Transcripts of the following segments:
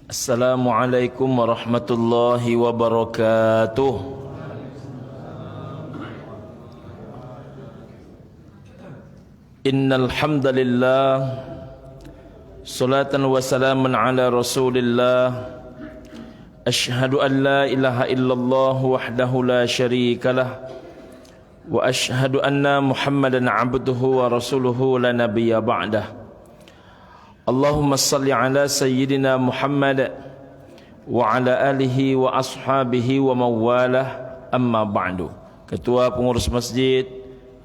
Assalamualaikum warahmatullahi wabarakatuh. Innal hamdalillah salatan wa salaman ala Rasulillah. Asyhadu an la ilaha illallah wahdahu la syarikalah wa asyhadu anna Muhammadan abduhu wa rasuluhu la nabiyya ba'dah. Allahumma salli ala sayyidina Muhammad wa ala alihi wa ashabihi wa mawalah, amma ba'du. Ketua Pengurus Masjid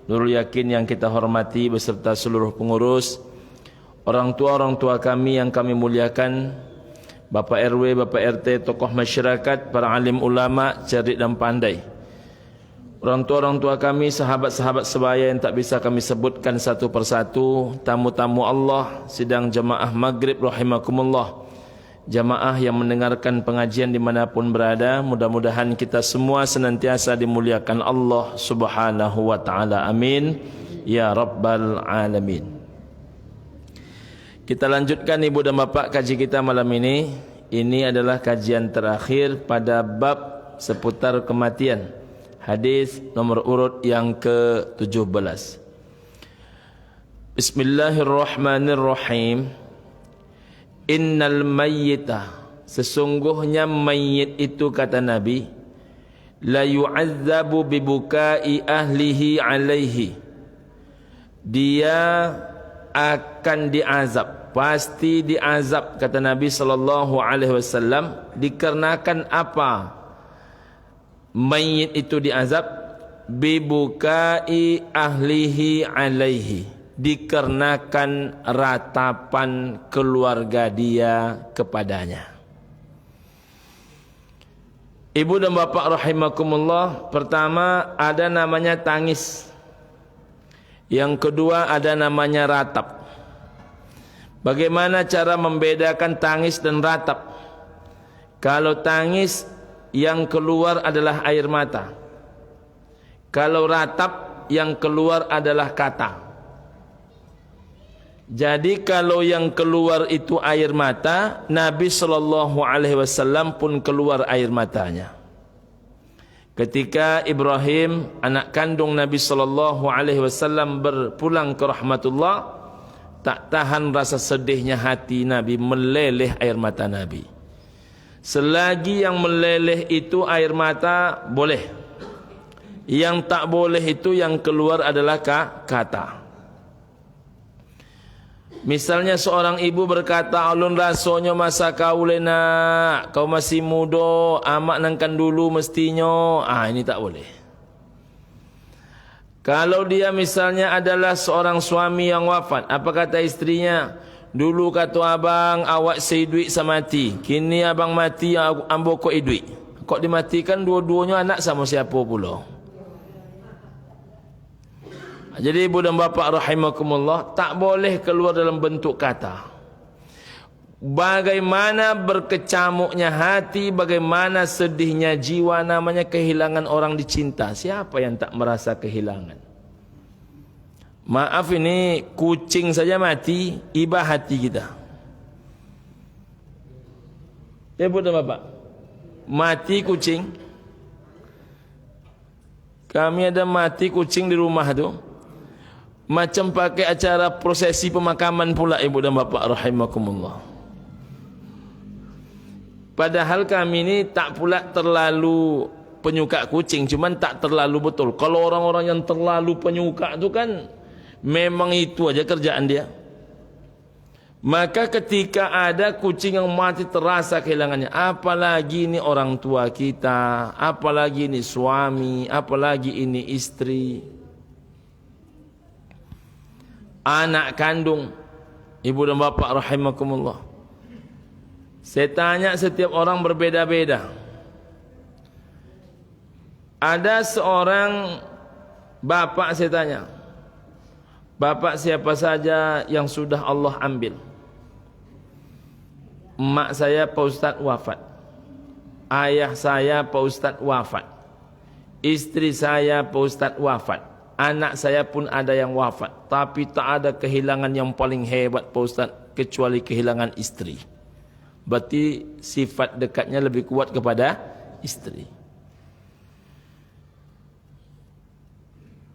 Nurul Yakin yang kita hormati beserta seluruh pengurus, orang tua kami yang kami muliakan, Bapak RW, Bapak RT, tokoh masyarakat, para alim ulama, cerdik dan pandai, orang tua kami, sahabat-sahabat sebaya yang tak bisa kami sebutkan satu persatu, tamu-tamu Allah, sidang jamaah maghrib rahimakumullah, jamaah yang mendengarkan pengajian dimanapun berada, mudah-mudahan kita semua senantiasa dimuliakan Allah subhanahu wa ta'ala, amin ya rabbal alamin. Kita lanjutkan ibu dan bapak kaji kita malam ini. Ini adalah kajian terakhir pada bab seputar kematian, hadis nomor urut yang ke-17. Bismillahirrahmanirrahim. Innal mayyita, sesungguhnya mayit itu, kata Nabi, la yu'azzabu bibukai ahlihi alaihi, dia akan diazab, pasti diazab, kata Nabi sallallahu alaihi wasallam. Dikarenakan apa mayit itu diazab? Bibukai ahlihi alaihi, dikarenakan ratapan keluarga dia kepadanya. Ibu dan bapak rahimakumullah, pertama ada namanya tangis, yang kedua ada namanya ratap. Bagaimana cara membedakan tangis dan ratap? Kalau tangis yang keluar adalah air mata, kalau ratap yang keluar adalah kata. Jadi kalau yang keluar itu air mata, Nabi SAW pun keluar air matanya. Ketika Ibrahim, anak kandung Nabi SAW, berpulang ke rahmatullah, tak tahan rasa sedihnya hati Nabi, meleleh air mata Nabi. Selagi yang meleleh itu air mata boleh, yang tak boleh itu yang keluar adalah kata. Misalnya seorang ibu berkata, "Alun rasonyo masa kau lena, kau masih muda, amak nangkan dulu mestinya." Ini tak boleh. Kalau dia misalnya adalah seorang suami yang wafat, apa kata istrinya? "Dulu kata abang awak sei duit samati, kini abang mati ambo kok duit." Kok dimatikan dua-duanya anak sama siapa pula? Jadi ibu dan bapak rahimakumullah, tak boleh keluar dalam bentuk kata. Bagaimana berkecamuknya hati, bagaimana sedihnya jiwa, namanya kehilangan orang dicinta. Siapa yang tak merasa kehilangan? Maaf, ini kucing saja mati, iba hati kita. Ibu dan bapak, mati kucing. Kami ada mati kucing di rumah tu, macam pakai acara prosesi pemakaman pula ibu dan bapak rahimakumullah. Padahal kami ini tak pula terlalu penyuka kucing, cuman tak terlalu betul. Kalau orang-orang yang terlalu penyuka tu kan memang itu aja kerjaan dia. Maka ketika ada kucing yang mati terasa kehilangannya, apalagi ini orang tua kita, apalagi ini suami, apalagi ini istri, anak kandung, ibu dan bapak rahimakumullah. Saya tanya, setiap orang berbeda-beda. Ada seorang bapak, saya tanya, bapak siapa saja yang sudah Allah ambil? Mak saya Pak Ustadz wafat, ayah saya Pak Ustadz wafat, istri saya Pak Ustadz wafat, anak saya pun ada yang wafat, tapi tak ada kehilangan yang paling hebat Pak Ustaz kecuali kehilangan istri. Berarti sifat dekatnya lebih kuat kepada istri.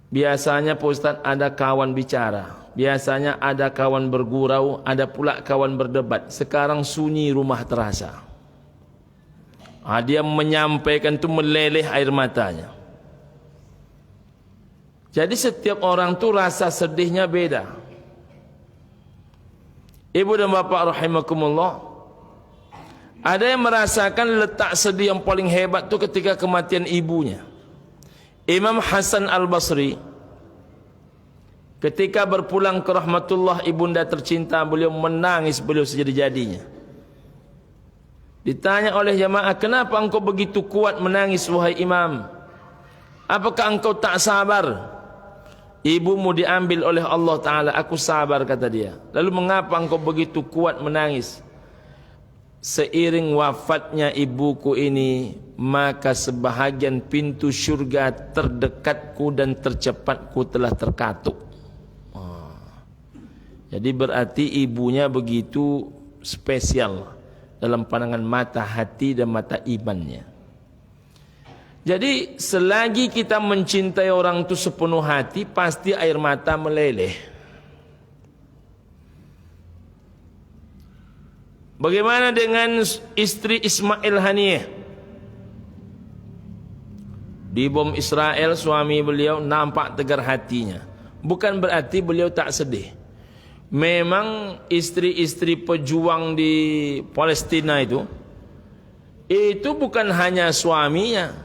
Biasanya Pak Ustaz ada kawan bicara, biasanya ada kawan bergurau, ada pula kawan berdebat. Sekarang sunyi rumah terasa. Dia menyampaikan tu meleleh air matanya. Jadi setiap orang tu rasa sedihnya beda. Ibu dan bapak rahimakumullah, ada yang merasakan letak sedih yang paling hebat tu ketika kematian ibunya. Imam Hasan Al-Basri ketika berpulang ke rahmatullah ibunda tercinta, beliau menangis, beliau sejadi-jadinya. Ditanya oleh jamaah, kenapa engkau begitu kuat menangis wahai imam? Apakah engkau tak sabar? Ibumu diambil oleh Allah Ta'ala. Aku sabar, kata dia. Lalu mengapa engkau begitu kuat menangis? Seiring wafatnya ibuku ini, maka sebahagian pintu syurga terdekatku dan tercepatku telah terkatuk. Jadi berarti ibunya begitu spesial dalam pandangan mata hati dan mata imannya. Jadi selagi kita mencintai orang itu sepenuh hati, pasti air mata meleleh. Bagaimana dengan istri Ismail Haniyeh? Di bom Israel, suami beliau nampak tegar hatinya. Bukan berarti beliau tak sedih. Memang istri-istri pejuang di Palestina itu bukan hanya suaminya,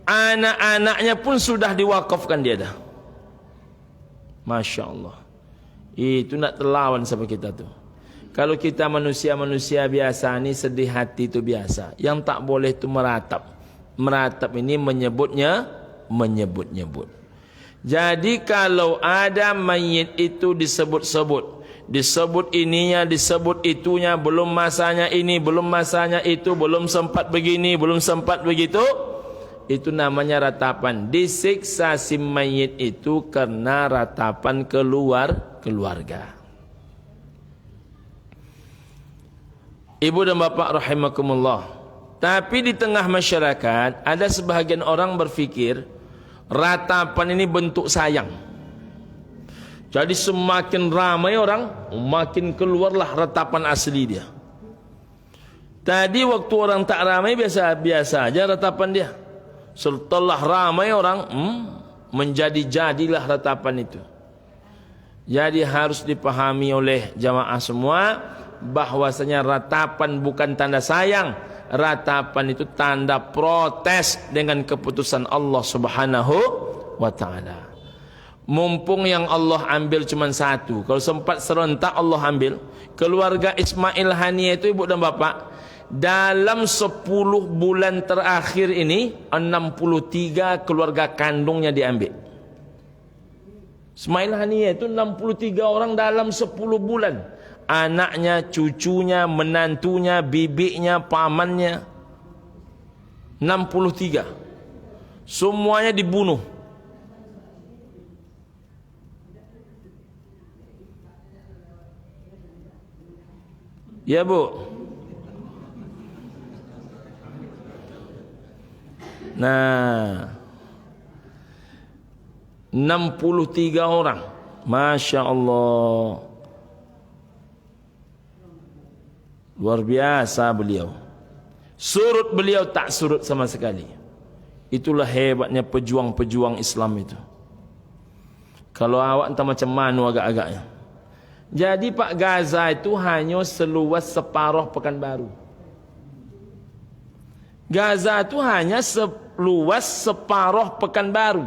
anak-anaknya pun sudah diwakafkan dia dah. Masya Allah. Itu nak terlawan sama kita tu. Kalau kita manusia-manusia biasa ni sedih hati itu biasa. Yang tak boleh tu meratap. Meratap ini menyebut-nyebut. Jadi kalau ada mayit itu disebut-sebut, disebut ininya, disebut itunya, belum masanya ini, belum masanya itu, belum sempat begini, belum sempat begitu, itu namanya ratapan. Disiksa si mayit itu karena ratapan keluarga. Ibu dan bapak rahimakumullah. Tapi di tengah masyarakat ada sebahagian orang berfikir ratapan ini bentuk sayang. Jadi semakin ramai orang, makin keluarlah ratapan asli dia. Tadi waktu orang tak ramai biasa-biasa aja ratapan dia. Setelah ramai orang, menjadi-jadilah ratapan itu. Jadi harus dipahami oleh jamaah semua bahwasanya ratapan bukan tanda sayang, ratapan itu tanda protes dengan keputusan Allah Subhanahu wa taala. Mumpung yang Allah ambil cuma satu, kalau sempat serentak Allah ambil. Keluarga Ismail Haniyeh itu ibu dan bapak, dalam 10 bulan terakhir ini 63 keluarga kandungnya diambil. Ismail Haniyeh itu 63 orang dalam 10 bulan. Anaknya, cucunya, menantunya, bibiknya, pamannya, 63. Semuanya dibunuh. Ya bu. Nah, 63 orang. Masya Allah. Luar biasa beliau. Surut beliau tak surut sama sekali. Itulah hebatnya pejuang-pejuang Islam itu. Kalau awak entah macam mana agak-agaknya. Jadi Pak, Gaza itu hanya seluas separuh Pekanbaru. Gaza itu hanya seluas separuh Pekanbaru.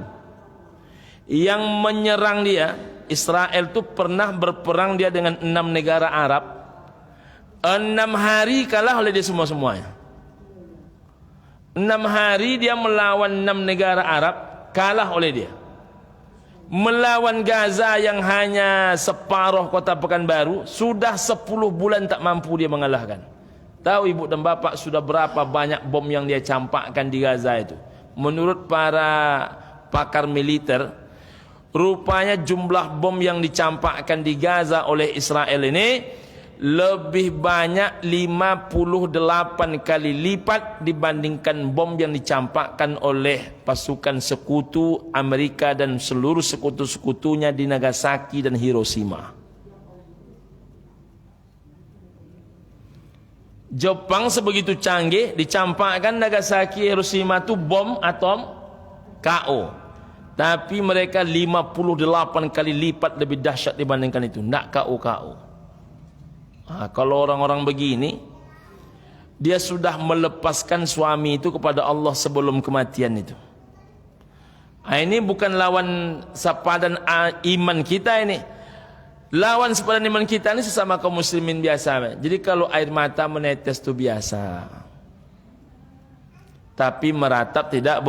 Yang menyerang dia, Israel itu pernah berperang dia dengan 6 negara Arab. 6 hari kalah oleh dia semua-semuanya. 6 hari dia melawan 6 negara Arab, kalah oleh dia. Melawan Gaza yang hanya separuh kota Pekanbaru, sudah 10 bulan tak mampu dia mengalahkan. Tahu ibu dan bapak sudah berapa banyak bom yang dia campakkan di Gaza itu? Menurut para pakar militer, rupanya jumlah bom yang dicampakkan di Gaza oleh Israel ini lebih banyak 58 kali lipat dibandingkan bom yang dicampakkan oleh pasukan sekutu Amerika dan seluruh sekutu-sekutunya di Nagasaki dan Hiroshima. Jepang sebegitu canggih, dicampakkan Nagasaki, Hiroshima itu bom atom KO. Tapi mereka 58 kali lipat lebih dahsyat dibandingkan itu. Nak KO. Kalau orang-orang begini, dia sudah melepaskan suami itu kepada Allah sebelum kematian itu. Ini bukan lawan sepadan iman kita ini. Lawan sepadan iman kita ini sesama kaum muslimin biasa. Jadi kalau air mata menetes itu biasa. Tapi meratap tidak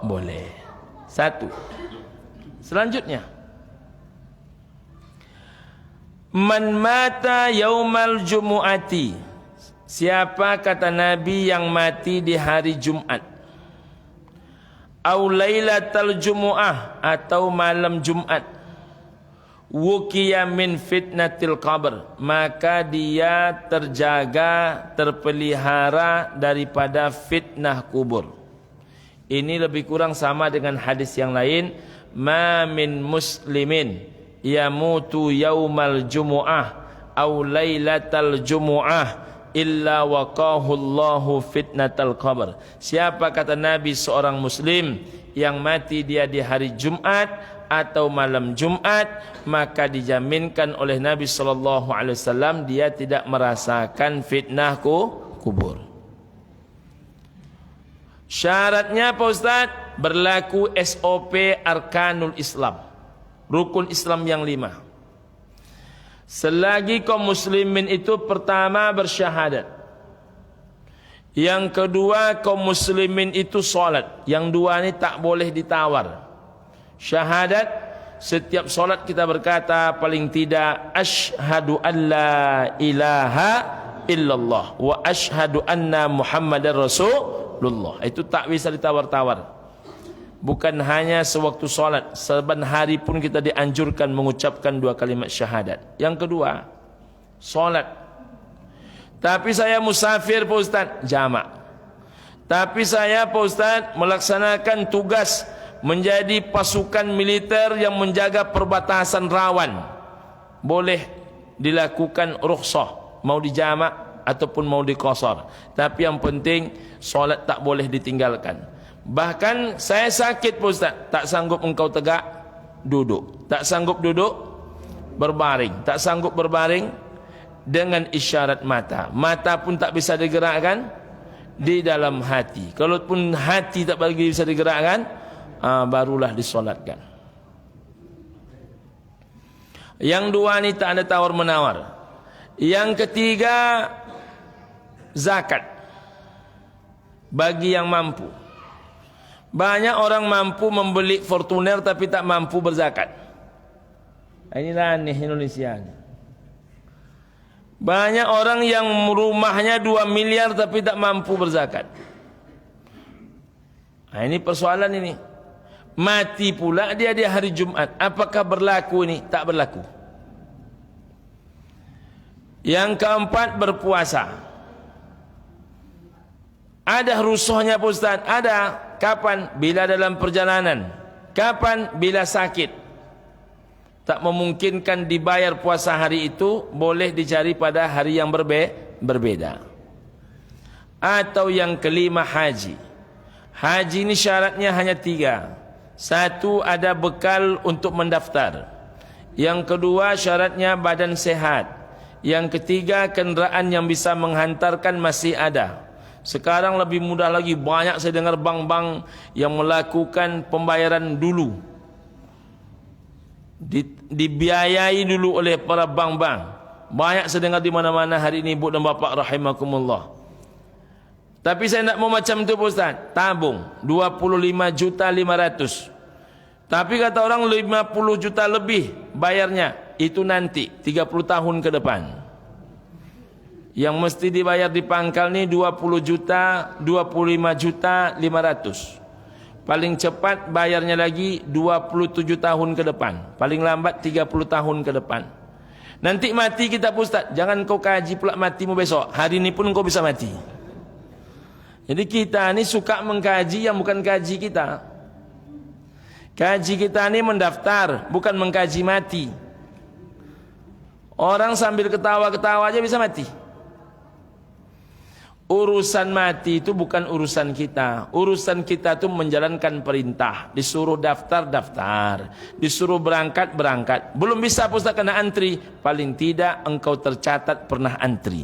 boleh. Satu. Selanjutnya, man mata yaumal jumu'ati, siapa kata Nabi yang mati di hari Jumat, au lailatal jumu'ah, atau malam Jumat, wukiya min fitnatil qabr, maka dia terjaga, terpelihara daripada fitnah kubur. Ini lebih kurang sama dengan hadis yang lain, ma min muslimin yamutu yaumal jumu'ah aw lailatal jumu'ah illa waqahu Allahu fitnatal qabr. Siapa kata Nabi seorang muslim yang mati dia di hari Jumat atau malam Jumat, maka dijaminkan oleh Nabi sallallahu alaihi wasallam dia tidak merasakan fitnah kubur. Syaratnya Pak Ustaz, berlaku SOP Arkanul Islam, rukun Islam yang 5. Selagi kaum muslimin itu pertama bersyahadat, yang kedua kaum muslimin itu solat, yang dua ini tak boleh ditawar. Syahadat, setiap solat kita berkata paling tidak asyhadu an la ilaha illallah wa asyhadu anna muhammadar rasulullah. Itu tak bisa ditawar-tawar. Bukan hanya sewaktu solat, saban hari pun kita dianjurkan mengucapkan 2 kalimat syahadat. Yang kedua, solat. Tapi saya musafir Pak Ustaz, jamak. Tapi saya Pak Ustaz melaksanakan tugas menjadi pasukan militer yang menjaga perbatasan rawan. Boleh dilakukan rukhsah, mau dijamak ataupun mau diqasar. Tapi yang penting solat tak boleh ditinggalkan. Bahkan saya sakit Pak Ustaz, tak sanggup engkau tegak, duduk. Tak sanggup duduk, berbaring. Tak sanggup berbaring, dengan isyarat mata. Mata pun tak bisa digerakkan, di dalam hati. Kalaupun hati tak lagi bisa digerakkan, barulah disolatkan. Yang dua ni tak ada tawar-menawar. Yang ketiga, zakat bagi yang mampu. Banyak orang mampu membeli Fortuner tapi tak mampu berzakat. Inilah aneh Indonesia. Banyak orang yang rumahnya 2 miliar tapi tak mampu berzakat. Ini persoalan ini. Mati pula dia di hari Jumat. Apakah berlaku ini? Tak berlaku. Yang keempat, berpuasa. Ada rusuhnya Pak Ustaz? Ada. Kapan? Bila dalam perjalanan. Kapan? Bila sakit. Tak memungkinkan dibayar puasa hari itu, boleh dicari pada hari yang berbeda. Atau yang kelima, haji. Haji ini syaratnya hanya 3. 1, ada bekal untuk mendaftar. Yang kedua, syaratnya badan sehat. Yang ketiga, kenderaan yang bisa menghantarkan masih ada. Sekarang lebih mudah lagi, banyak saya dengar bank-bank yang melakukan pembayaran dulu, dibiayai dulu oleh para bank-bank. Banyak saya dengar di mana-mana hari ini, Ibu dan Bapak rahimakumullah. Tapi saya tidak mau macam itu Pak Ustaz. Tabung 25.500.000. Tapi kata orang 50 juta lebih bayarnya. Itu nanti 30 tahun ke depan. Yang mesti dibayar di pangkal ni 20 juta, 25.500.000. Paling cepat bayarnya lagi 27 tahun ke depan. Paling lambat 30 tahun ke depan. Nanti mati kita Pak Ustaz, jangan kau kaji pula matimu besok. Hari ini pun kau bisa mati. Jadi kita ni suka mengkaji yang bukan kaji kita. Kaji kita ni mendaftar, bukan mengkaji mati. Orang sambil ketawa-ketawa aja bisa mati. Urusan mati itu bukan urusan kita. Urusan kita itu menjalankan perintah. Disuruh daftar, disuruh berangkat. Belum bisa Pak Ustaz kena antri. Paling tidak engkau tercatat pernah antri.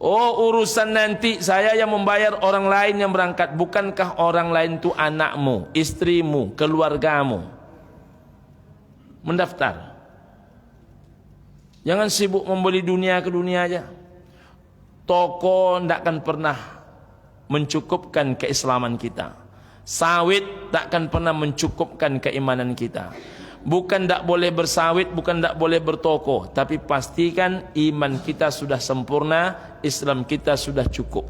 Oh, urusan nanti saya yang membayar orang lain yang berangkat. Bukankah orang lain itu anakmu, istrimu, keluargamu? Mendaftar. Jangan sibuk membeli dunia ke dunia aja. Toko tidak akan pernah mencukupkan keislaman kita. Sawit tak akan pernah mencukupkan keimanan kita. Bukan tak boleh bersawit, bukan tak boleh bertoko, tapi pastikan iman kita sudah sempurna, Islam kita sudah cukup.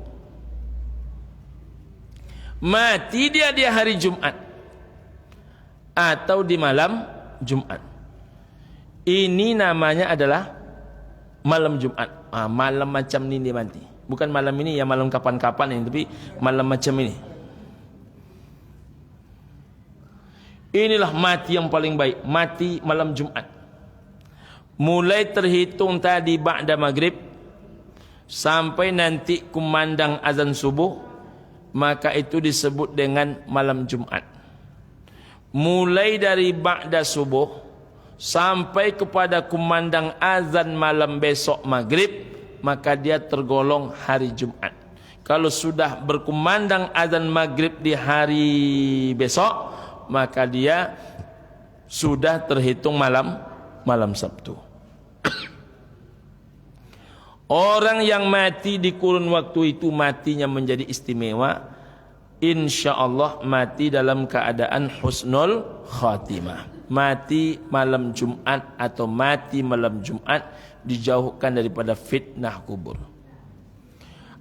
Mati dia di hari Jumat atau di malam Jumat. Ini namanya adalah malam Jumat. Malam macam ni dia mati. Bukan malam ini ya, malam kapan-kapan ini, tapi malam macam ini. Inilah mati yang paling baik, mati malam Jumat. Mulai terhitung tadi ba'da maghrib sampai nanti kumandang azan subuh, maka itu disebut dengan malam Jumat. Mulai dari ba'da subuh sampai kepada kumandang azan malam besok maghrib, maka dia tergolong hari Jumat. Kalau sudah berkumandang azan maghrib di hari besok, maka dia sudah terhitung malam Sabtu. Orang yang mati di kurun waktu itu matinya menjadi istimewa, insya Allah mati dalam keadaan husnul khatimah. Mati malam Jumat atau mati malam Jumat dijauhkan daripada fitnah kubur.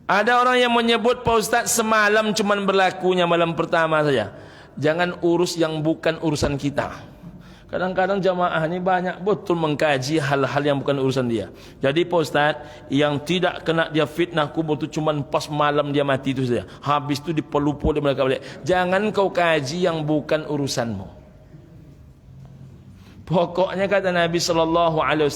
Ada orang yang menyebut Pak Ustaz semalam cuman berlakunya malam pertama saja. Jangan urus yang bukan urusan kita. Kadang-kadang jamaah ini banyak betul mengkaji hal-hal yang bukan urusan dia. Jadi Pak Ustaz, yang tidak kena dia fitnah kubur itu cuman pas malam dia mati itu saja. Habis itu dipelupu dia mereka balik. Jangan kau kaji yang bukan urusanmu. Pokoknya kata Nabi SAW,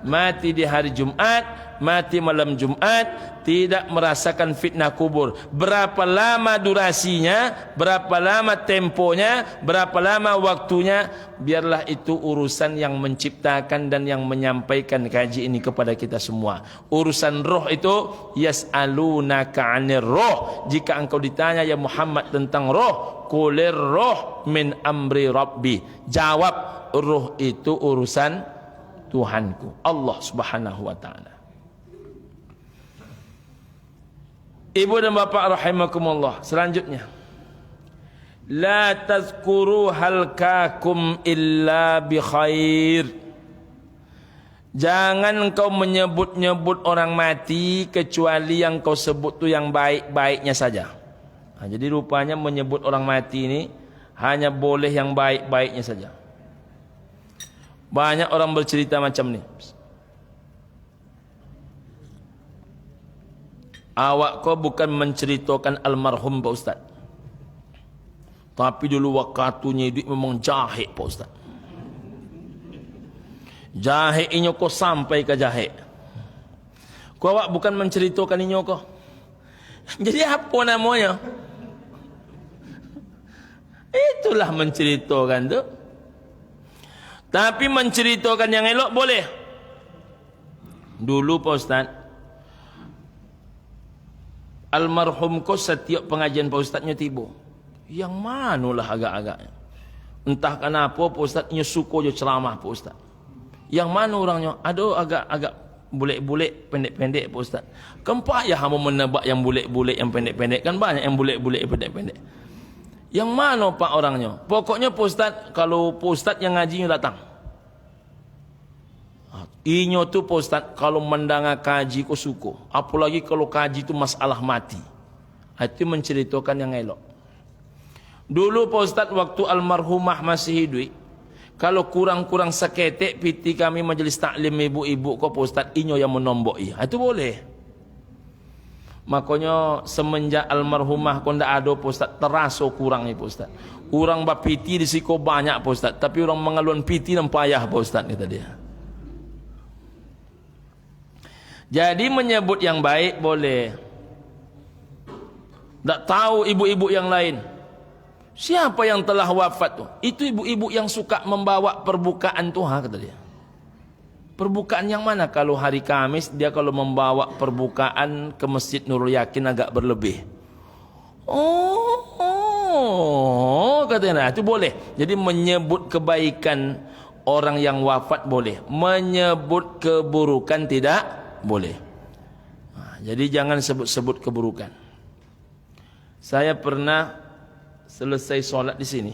mati di hari Jumat, mati malam Jumat, tidak merasakan fitnah kubur. Berapa lama durasinya, berapa lama temponya, berapa lama waktunya, biarlah itu urusan yang menciptakan dan yang menyampaikan kaji ini kepada kita semua. Urusan roh itu, yas'alunaka 'anir roh. Jika engkau ditanya ya Muhammad tentang roh, qulir roh min amri rabbi. Jawab, roh itu urusan Tuhanku, Allah Subhanahu wa taala. Ibu dan bapak rahimakumullah, selanjutnya, la tazkuru halkakum illa bi khair. Jangan engkau menyebut-nyebut orang mati kecuali yang kau sebut tu yang baik-baiknya saja. Jadi rupanya menyebut orang mati ini hanya boleh yang baik-baiknya saja. Banyak orang bercerita macam ni. Awak kau bukan menceritakan almarhum Pak Ustaz, tapi dulu wakatunya duit memang jahit Pak Ustaz. Jahit inyo kau sampai ke jahit. Kau awak bukan menceritakan inyo kau. Jadi apa namanya? Itulah menceritakan tu. Tapi menceritakan yang elok boleh. Dulu Pak Ustaz, almarhum kau setiap pengajian Pak Ustaznya tiba. Yang manulah agak-agaknya. Entah kenapa Pak Ustaznya suka je ceramah Pak Ustaz. Yang mana orangnya? Ada agak-agak bulik-bulik, pendek-pendek Pak Ustaz. Kenapa ya hamba menebak yang bulik-bulik, yang pendek-pendek? Kan banyak yang bulik-bulik, pendek-pendek. Yang mana Pak orangnya? Pokoknya Pak Ustaz, kalau Pak Ustaz yang ngajinya datang. Inyo tu Pak Ustaz, kalau mendengar kaji kau suka. Apalagi kalau kaji itu masalah mati. Itu menceritakan yang elok. Dulu Pak Ustaz waktu almarhumah masih hidup, Kalau kurang-kurang seketek piti kami majelis taklim ibu-ibu kok Pak Ustaz inyo yang menombok itu boleh. Makanya semenjak almarhumah kau ndak ada Pak Ustaz terasa kurang Pak Ustaz. Orang bapiti di siko banyak Pak Ustaz, tapi orang mengaluan piti dan payah Pak Ustaz kata dia. Jadi menyebut yang baik boleh. Tak tahu ibu-ibu yang lain. Siapa yang telah wafat tu? Itu ibu-ibu yang suka membawa perbukaan tu kata dia. Perbukaan yang mana? Kalau hari Kamis dia kalau membawa perbukaan ke Masjid Nurul Yakin agak berlebih. Katanya itu boleh. Jadi menyebut kebaikan orang yang wafat boleh. Menyebut keburukan tidak boleh. Jadi jangan sebut-sebut keburukan. Saya pernah selesai solat di sini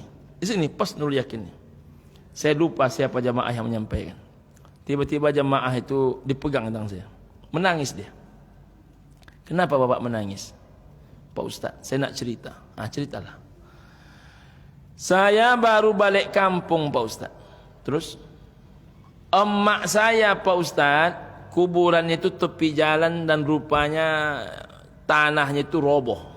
pas Nurul Yakin. Saya lupa siapa jamaah yang menyampaikan. Tiba-tiba jamaah itu dipegang tangan saya. Menangis dia. Kenapa bapak menangis? Pak Ustaz, saya nak cerita. Ceritalah. Saya baru balik kampung Pak Ustaz. Terus emak saya Pak Ustaz, kuburannya itu tepi jalan dan rupanya tanahnya itu roboh.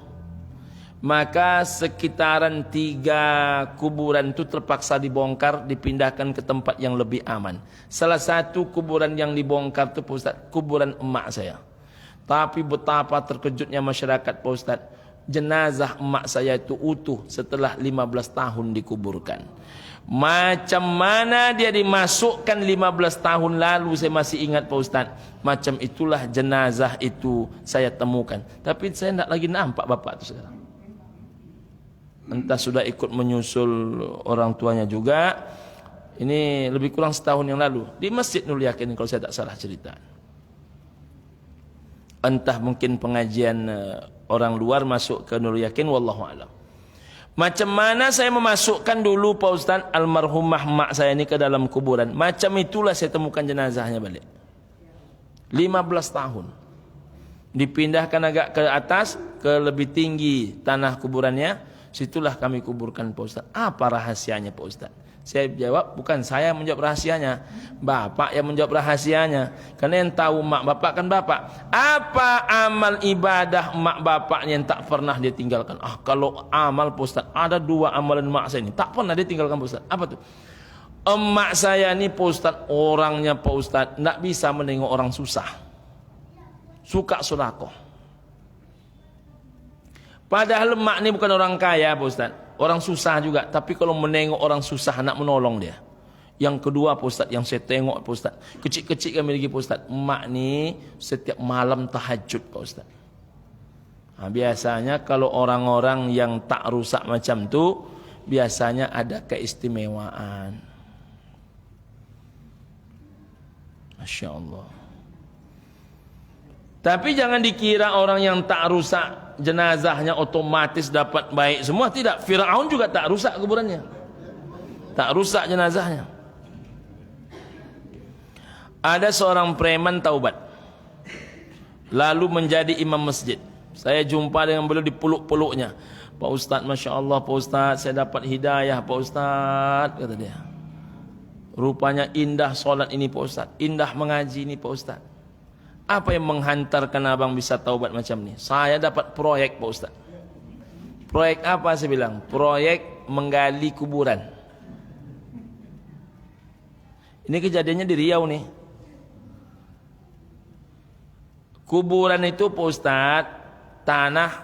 Maka sekitaran 3 kuburan itu terpaksa dibongkar, dipindahkan ke tempat yang lebih aman. Salah satu kuburan yang dibongkar itu Pak Ustaz, kuburan emak saya. Tapi betapa terkejutnya masyarakat Pak Ustaz, jenazah emak saya itu utuh setelah 15 tahun dikuburkan. Macam mana dia dimasukkan 15 tahun lalu, saya masih ingat Pak Ustaz. Macam itulah jenazah itu saya temukan. Tapi saya tidak lagi nampak bapak itu sekarang. Entah sudah ikut menyusul orang tuanya juga. Ini lebih kurang setahun yang lalu di Masjid Nurul Yakin kalau saya tak salah cerita. Entah mungkin pengajian orang luar masuk ke Nurul Yakin, wallahu a'lam. Macam mana saya memasukkan dulu Pak Ustaz almarhumah mak saya ini ke dalam kuburan. Macam itulah saya temukan jenazahnya balik. 15 tahun. Dipindahkan agak ke atas, ke lebih tinggi tanah kuburannya. Situlah kami kuburkan Pak Ustaz. Apa rahasianya Pak Ustaz? Saya jawab, bukan saya yang menjawab rahasianya, bapak yang menjawab rahasianya. Karena yang tahu mak bapak kan bapak. Apa amal ibadah mak bapaknya yang tak pernah dia tinggalkan? Kalau amal Pak Ustaz, ada 2 amalan mak saya ini tak pernah dia tinggalkan Pak Ustaz. Apa tuh? Emak saya ini Pak Ustaz, orangnya Pak Ustaz tak bisa menengok orang susah. Suka sedekah. Padahal emak ini bukan orang kaya Pak Ustaz, orang susah juga. Tapi kalau menengok orang susah nak menolong dia. Yang kedua Pak Ustaz, yang saya tengok Pak Ustaz, kecil-kecil kami lagi Pak Ustaz, emak ni setiap malam tahajud Pak Ustaz. Biasanya kalau orang-orang yang tak rusak macam tu, biasanya ada keistimewaan. Masya Allah. Tapi jangan dikira orang yang tak rusak jenazahnya otomatis dapat baik semua. Tidak. Firaun juga tak rusak kuburannya, tak rusak jenazahnya. Ada seorang preman taubat lalu menjadi imam masjid. Saya jumpa dengan beliau, dipeluk-peluknya. Pak Ustaz, Masya Allah Pak Ustaz, saya dapat hidayah Pak Ustaz, kata dia. Rupanya indah solat ini Pak Ustaz, indah mengaji ini Pak Ustaz. Apa yang menghantarkan abang bisa taubat macam ni? Saya dapat proyek Pak Ustaz. Proyek apa saya bilang? Proyek menggali kuburan. Ini kejadiannya di Riau nih. Kuburan itu Pak Ustaz, tanah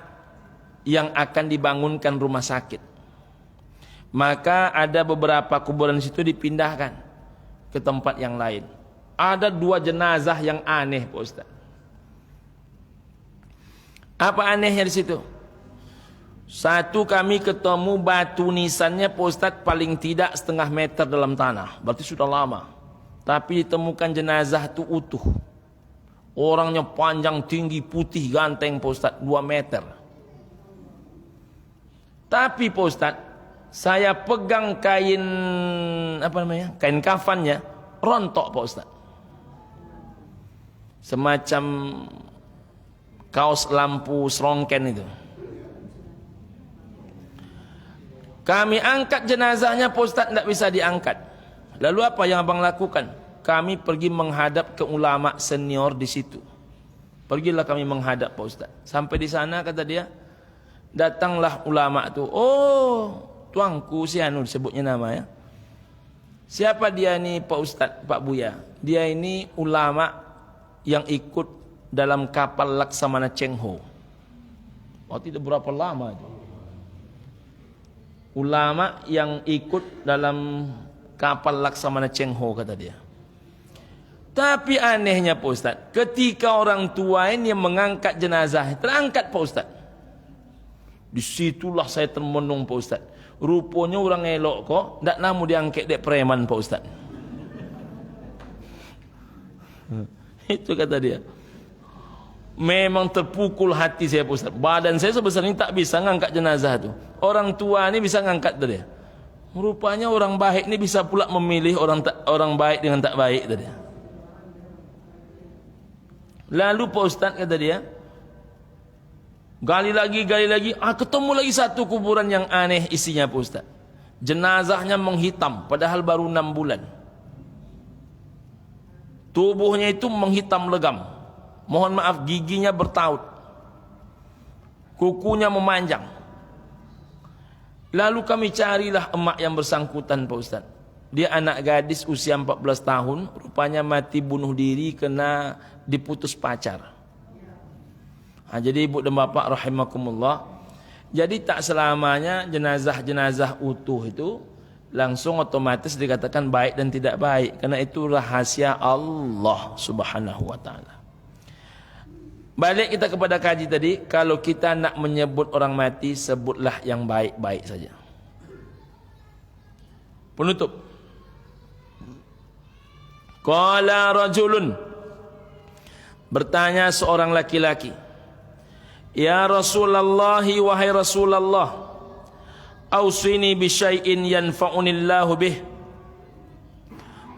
yang akan dibangunkan rumah sakit. Maka ada beberapa kuburan di situ dipindahkan ke tempat yang lain. Ada 2 jenazah yang aneh Pak Ustaz. Apa anehnya di situ? Satu, kami ketemu batu nisannya Pak Ustaz paling tidak 1/2 meter dalam tanah. Berarti sudah lama. Tapi ditemukan jenazah itu utuh. Orangnya panjang, tinggi, putih, ganteng Pak Ustaz, 2 meter. Tapi Pak Ustaz, saya pegang kain kain kafannya, rontok Pak Ustaz. Semacam kaos lampu serongken itu. Kami angkat jenazahnya Pak Ustaz, tidak bisa diangkat. Lalu apa yang abang lakukan? Kami pergi menghadap ke ulama senior di situ. Pergilah kami menghadap Pak Ustaz. Sampai di sana kata dia, datanglah ulama tu. Oh, tuanku si Anu sebutnya nama ya. Siapa dia ni Pak Ustaz, Pak Buya? Dia ini ulama yang ikut dalam kapal Laksamana Cheng Ho. Oh, tidak berapa lama itu. Ulama yang ikut dalam kapal Laksamana Cheng Ho kata dia. Tapi anehnya Pak Ustaz, ketika orang tua ini yang mengangkat jenazah, terangkat Pak Ustaz. Disitulah saya termenung Pak Ustaz. Rupanya orang elok kok, tak namu diangkat dek preman Pak Ustaz. Itu kata dia. Memang terpukul hati saya Pak Ustaz. Badan saya sebesar ini tak bisa ngangkat jenazah tu. Orang tua ini bisa ngangkat dia. Rupanya orang baik ini bisa pula memilih orang baik dengan tak baik tadi. Lalu Pak Ustaz kata dia, gali lagi, ketemu lagi satu kuburan yang aneh isinya Pak Ustaz. Jenazahnya menghitam, padahal baru 6 bulan. Tubuhnya itu menghitam legam. Mohon maaf, giginya bertaut. Kukunya memanjang. Lalu kami carilah emak yang bersangkutan Pak Ustaz. Dia anak gadis usia 14 tahun, rupanya mati bunuh diri kena diputus pacar. Jadi ibu dan bapak rahimakumullah, jadi tak selamanya jenazah-jenazah utuh itu langsung otomatis dikatakan baik dan tidak baik, karena itu rahasia Allah Subhanahu wa taala. Balik kita kepada kaji tadi, kalau kita nak menyebut orang mati, sebutlah yang baik-baik saja. Penutup. Qala rajulun, bertanya seorang laki-laki, ya Rasulullah, wahai Rasulullah, ausini bi syai'in yanfa'unillahu bih.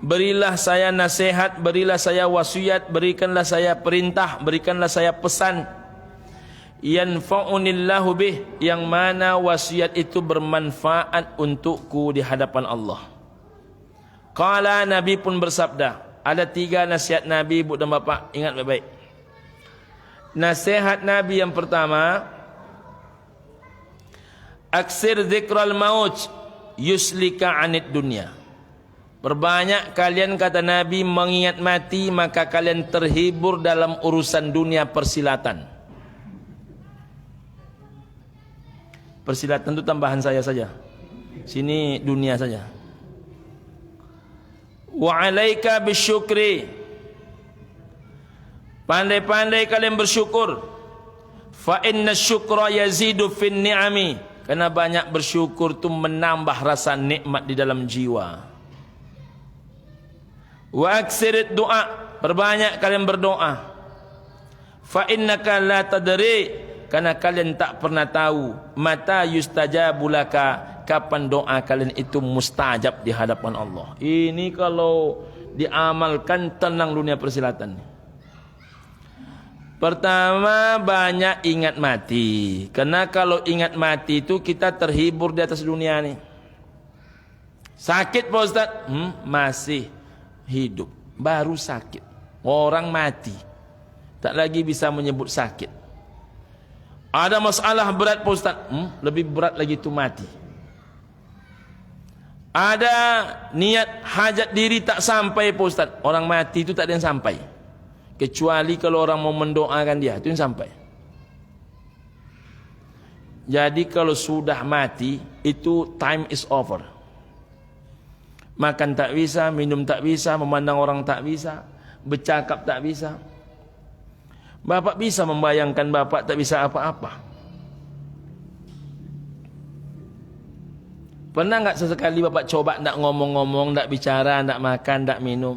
Berilah saya nasihat, berilah saya wasiat, berikanlah saya perintah, berikanlah saya pesan. Yanfa'unillahu bih, yang mana wasiat itu bermanfaat untukku di hadapan Allah. Qala, Nabi pun bersabda, ada 3 nasihat Nabi, ibu dan bapak, ingat baik-baik. Nasihat Nabi yang pertama, aksir zikral maut yuslika anid dunya. Perbanyak kalian, kata Nabi, mengingat mati, maka kalian terhibur dalam urusan dunia persilatan. Persilatan itu tambahan saya saja. Sini dunia saja. Wa alaika bisyukri. Pandai-pandai kalian bersyukur. Fa inna syukra yazidu fin ni'ami. Karena banyak bersyukur itu menambah rasa nikmat di dalam jiwa. Wa aksirit doa, perbanyak kalian berdoa. Fa innaka la tadri, karena kalian tak pernah tahu mata yustajabu laka, kapan doa kalian itu mustajab di hadapan Allah. Ini kalau diamalkan tenang dunia persilatan. Pertama, banyak ingat mati. Karena kalau ingat mati itu kita terhibur di atas dunia ini. Sakit Pak Ustaz? Masih hidup, baru sakit. Orang mati, tak lagi bisa menyebut sakit. Ada masalah berat Pak Ustaz? Lebih berat lagi itu mati. Ada niat hajat diri tak sampai Pak Ustaz, orang mati itu tak ada yang sampai, kecuali kalau orang mau mendoakan dia, itu yang sampai. Jadi kalau sudah mati, itu time is over. Makan tak bisa, minum tak bisa, memandang orang tak bisa, bercakap tak bisa. Bapak bisa membayangkan bapak tak bisa apa-apa. Pernah enggak sesekali bapak coba nak ngomong-ngomong, nak bicara, nak makan, nak minum?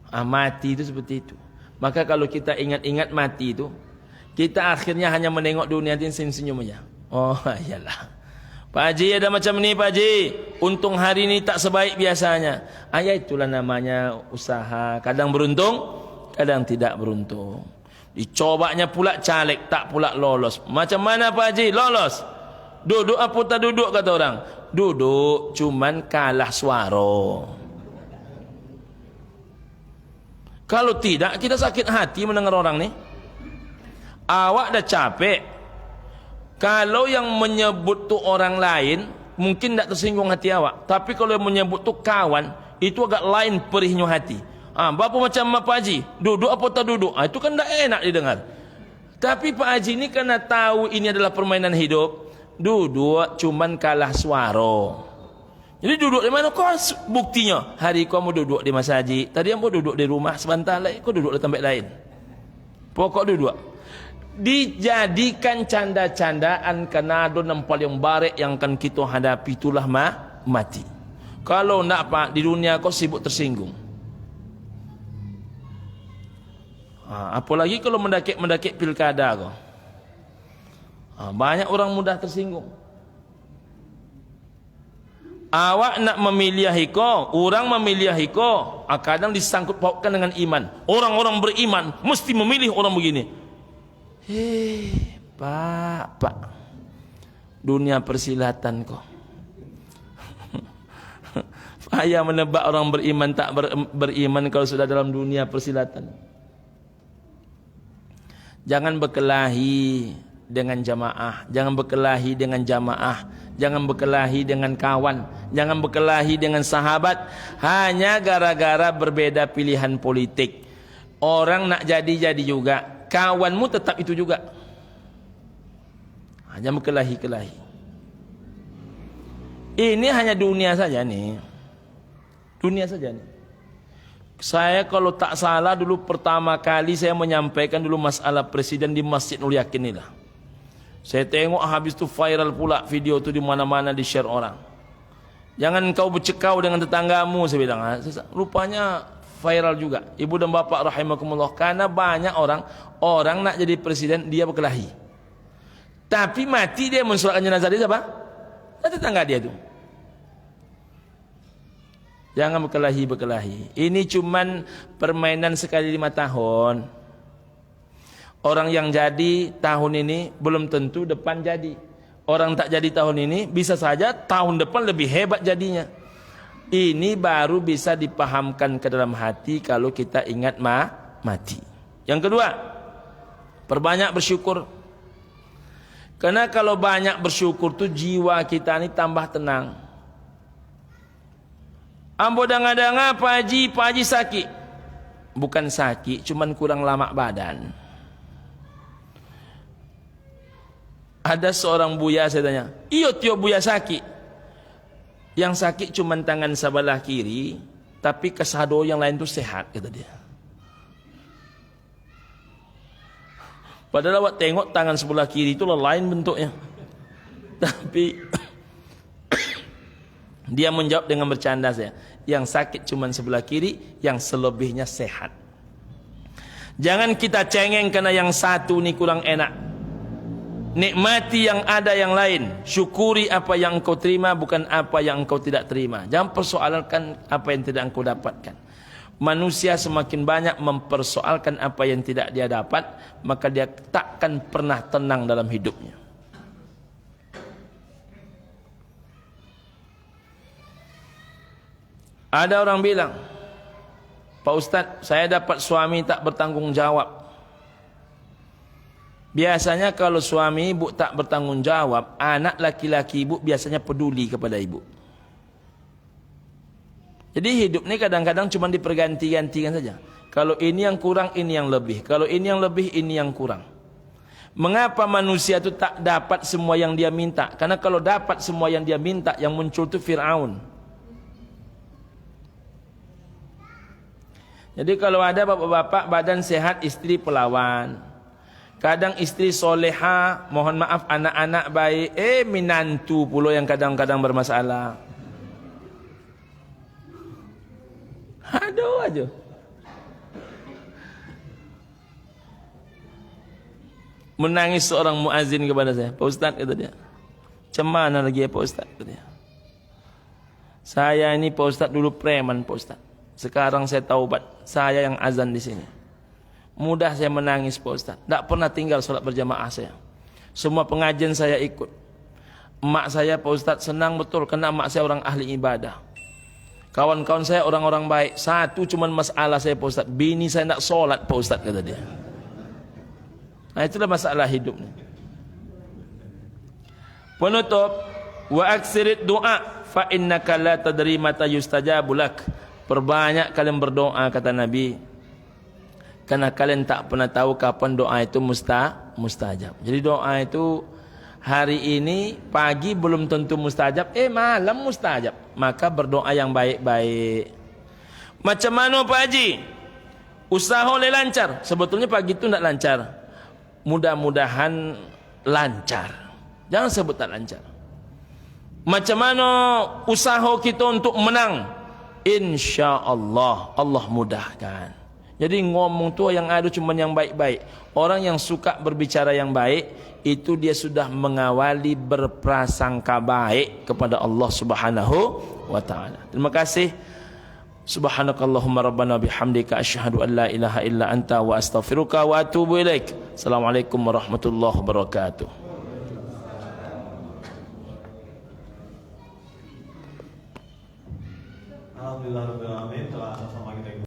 Mati itu seperti itu. Maka kalau kita ingat-ingat mati itu, kita akhirnya hanya menengok dunia ini senyum-senyum aja. Oh iyalah, Pak Haji ada macam ni Pak Haji, untung hari ini tak sebaik biasanya. Ya itulah namanya usaha. Kadang beruntung, kadang tidak beruntung. Dicobanya pula caleg, tak pula lolos. Macam mana Pak Haji? Lolos. Duduk apa tak duduk kata orang? Duduk, cuman kalah suara. Kalau tidak, kita sakit hati mendengar orang ni. Awak dah capek. Kalau yang menyebut tu orang lain, mungkin tak tersinggung hati awak. Tapi kalau yang menyebut tu kawan, itu agak lain perihnya hati. Bapa macam Pak Haji, duduk apa tak duduk? Itu kan tak enak didengar. Tapi Pak Haji ni karena tahu ini adalah permainan hidup, duduk cuman kalah suara. Jadi duduk di mana kau? Buktinya hari kau mau duduk di Mas Haji, tadi yang mau duduk di rumah sebentar lagi kau duduk di tempat lain. Pokok duduk. Dijadikan canda-candaan karena ada nampak yang barek yang akan kita hadapi, itulah mati. Kalau nak pak di dunia kau sibuk tersinggung. Apalagi kalau mendakik pilkada kau. Banyak orang mudah tersinggung. Awak nak memilih hiko, orang memilih hiko, kadang disangkut pautkan dengan iman. Orang-orang beriman mesti memilih orang begini. Pak, dunia persilatan kok. Payah menebak orang beriman tak beriman kalau sudah dalam dunia persilatan. Jangan berkelahi dengan jamaah, jangan berkelahi dengan jamaah, jangan berkelahi dengan kawan, jangan berkelahi dengan sahabat hanya gara-gara berbeda pilihan politik. Orang nak jadi juga, kawanmu tetap itu juga. Jangan berkelahi-kelahi. Ini hanya dunia saja nih. Dunia saja nih. Saya kalau tak salah dulu pertama kali saya menyampaikan dulu masalah presiden di Masjid Nur Yakin inilah. Saya tengok habis tu viral pula video tu di mana-mana di share orang. Jangan kau bercekau dengan tetanggamu, saya bilang. Rupanya viral juga. Ibu dan bapak rahimakumullah, karena banyak orang nak jadi presiden dia berkelahi. Tapi mati dia mensolatkan jenazah dia siapa? Tetangga dia tu. Jangan berkelahi. Ini cuman permainan sekali 5 tahun. Orang yang jadi tahun ini belum tentu depan jadi. Orang tak jadi tahun ini bisa saja tahun depan lebih hebat jadinya. Ini baru bisa dipahamkan ke dalam hati kalau kita ingat mati. Yang kedua, perbanyak bersyukur. Karena kalau banyak bersyukur tu jiwa kita ini tambah tenang. Ambo danga-danga Pak Haji sakit. Bukan sakit, cuman kurang lama badan. Ada seorang buya saya tanya, iyo tio buya sakit. Yang sakit cuman tangan sebelah kiri, tapi kesado yang lain tu sehat, kata dia. Padahal awak tengok tangan sebelah kiri itu lain bentuknya. Tapi dia menjawab dengan bercanda saya, yang sakit cuma sebelah kiri, yang selebihnya sehat. Jangan kita cengeng karena yang satu ni kurang enak. Nikmati yang ada yang lain. Syukuri apa yang engkau terima, bukan apa yang engkau tidak terima. Jangan persoalkan apa yang tidak engkau dapatkan. Manusia semakin banyak mempersoalkan apa yang tidak dia dapat, maka dia takkan pernah tenang dalam hidupnya. Ada orang bilang, Pak Ustadz, saya dapat suami tak bertanggung jawab. Biasanya kalau suami ibu tak bertanggung jawab, anak laki-laki ibu biasanya peduli kepada ibu. Jadi hidup ni kadang-kadang cuma diperganti-gantikan saja. Kalau ini yang kurang, ini yang lebih. Kalau ini yang lebih, ini yang kurang. Mengapa manusia itu tak dapat semua yang dia minta? Karena kalau dapat semua yang dia minta, yang muncul itu Fir'aun. Jadi kalau ada bapak-bapak badan sehat, istri pelawan. Kadang istri soleha, mohon maaf anak-anak baik, minantu pula yang kadang-kadang bermasalah. Aduh aja. Menangis seorang muazin kepada saya, Pak Ustaz, kata dia. Macam mana lagi ya Pak Ustaz, kata dia. Saya ini Pak Ustaz dulu preman Pak Ustaz. Sekarang saya taubat, saya yang azan di sini. Mudah saya menangis Pak Ustaz. Tak pernah tinggal solat berjamaah saya. Semua pengajian saya ikut. Emak saya Pak Ustaz senang betul karena emak saya orang ahli ibadah. Kawan-kawan saya orang-orang baik. Satu cuman masalah saya Pak Ustaz. Bini saya nak solat Pak Ustaz, kata dia. Nah, itulah masalah hidup ni. Penutup, wa aksirit doa fa innaka la tadri mata yustajabu lak. Perbanyak kalian berdoa, kata Nabi, karena kalian tak pernah tahu kapan doa itu mustajab. Jadi doa itu hari ini pagi belum tentu mustajab, malam mustajab. Maka berdoa yang baik-baik. Macam mana Pak Haji? Usaha boleh lancar. Sebetulnya pagi itu tidak lancar. Mudah-mudahan lancar. Jangan sebut tak lancar. Macam mana usaha kita untuk menang? InsyaAllah Allah mudahkan. Jadi ngomong tu yang ada cuma yang baik-baik. Orang yang suka berbicara yang baik, itu dia sudah mengawali berprasangka baik kepada Allah Subhanahu wa taala. Terima kasih. Subhanakallahumma rabbana bihamdika asyhadu an la ilaha illa anta wa astaghfiruka wa atubu ilaik. Assalamualaikum warahmatullahi wabarakatuh. Alhamdulillah rabbil alamin telah sama kita